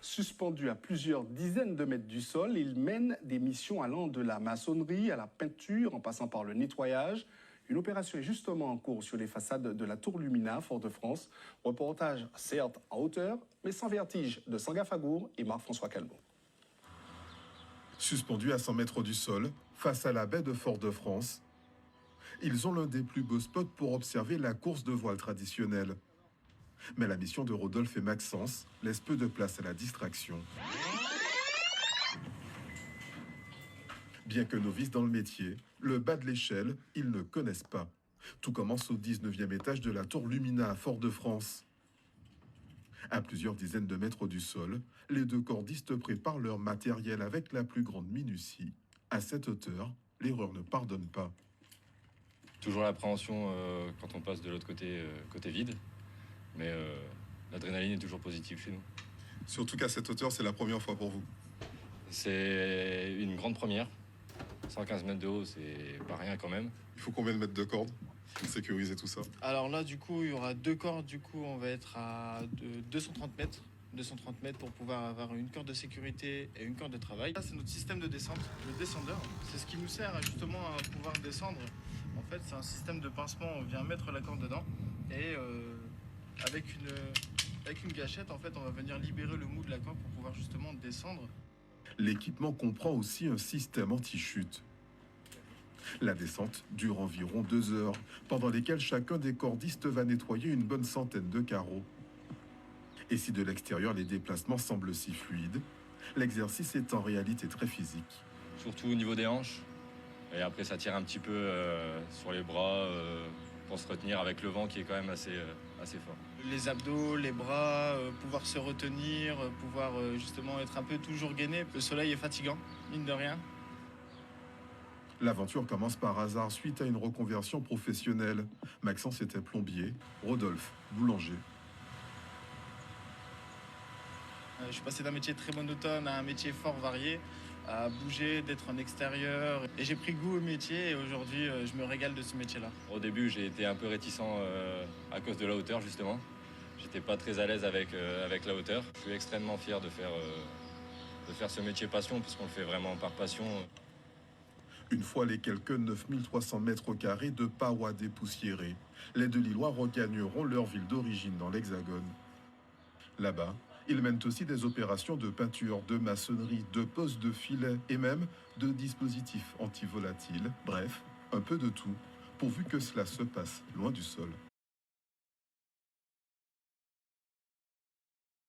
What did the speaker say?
Suspendu à plusieurs dizaines de mètres du sol, il mène des missions allant de la maçonnerie à la peinture, en passant par le nettoyage. Une opération est justement en cours sur les façades de la Tour Lumina, Fort-de-France. Reportage certes en hauteur, mais sans vertige, de Sanga Fagour et Marc-François Calbo. Suspendus à 100 mètres du sol, face à la baie de Fort-de-France, ils ont l'un des plus beaux spots pour observer la course de voile traditionnelle. Mais la mission de Rodolphe et Maxence laisse peu de place à la distraction. Bien que novices dans le métier, le bas de l'échelle, ils ne connaissent pas. Tout commence au 19e étage de la Tour Lumina à Fort-de-France. À plusieurs dizaines de mètres du sol, les deux cordistes préparent leur matériel avec la plus grande minutie. À cette hauteur, l'erreur ne pardonne pas. Toujours l'appréhension quand on passe de l'autre côté, côté vide, mais l'adrénaline est toujours positive chez nous. Surtout qu'à cette hauteur, c'est la première fois pour vous. C'est une grande première. 115 mètres de haut, c'est pas rien quand même. Il faut combien de mètres de corde pour sécuriser tout ça? Alors là, du coup, il y aura deux cordes. Du coup, on va être à 230 mètres. 230 mètres pour pouvoir avoir une corde de sécurité et une corde de travail. Là, c'est notre système de descente, le descendeur. C'est ce qui nous sert justement à pouvoir descendre. En fait, c'est un système de pincement. On vient mettre la corde dedans et avec une gâchette, en fait, on va venir libérer le mou de la corde pour pouvoir justement descendre. L'équipement comprend aussi un système anti-chute. La descente dure environ 2 heures, pendant lesquelles chacun des cordistes va nettoyer une bonne centaine de carreaux. Et si de l'extérieur les déplacements semblent si fluides, l'exercice est en réalité très physique. Surtout au niveau des hanches. Et après, ça tire un petit peu sur les bras pour se retenir avec le vent qui est quand même assez fort. Les abdos, les bras, pouvoir se retenir, pouvoir justement être un peu toujours gainé. Le soleil est fatigant, mine de rien. L'aventure commence par hasard suite à une reconversion professionnelle. Maxence était plombier, Rodolphe, boulanger. Je suis passé d'un métier très monotone à un métier fort varié, à bouger, d'être en extérieur. Et j'ai pris goût au métier et aujourd'hui, je me régale de ce métier-là. Au début, j'ai été un peu réticent à cause de la hauteur, justement. J'étais pas très à l'aise avec la hauteur. Je suis extrêmement fier de faire ce métier passion, puisqu'on le fait vraiment par passion. Une fois les quelques 9300 mètres carrés de parois dépoussiérées, les deux Lillois regagneront leur ville d'origine dans l'Hexagone. Là-bas, ils mènent aussi des opérations de peinture, de maçonnerie, de pose de filets et même de dispositifs antivolatiles. Bref, un peu de tout, pourvu que cela se passe loin du sol.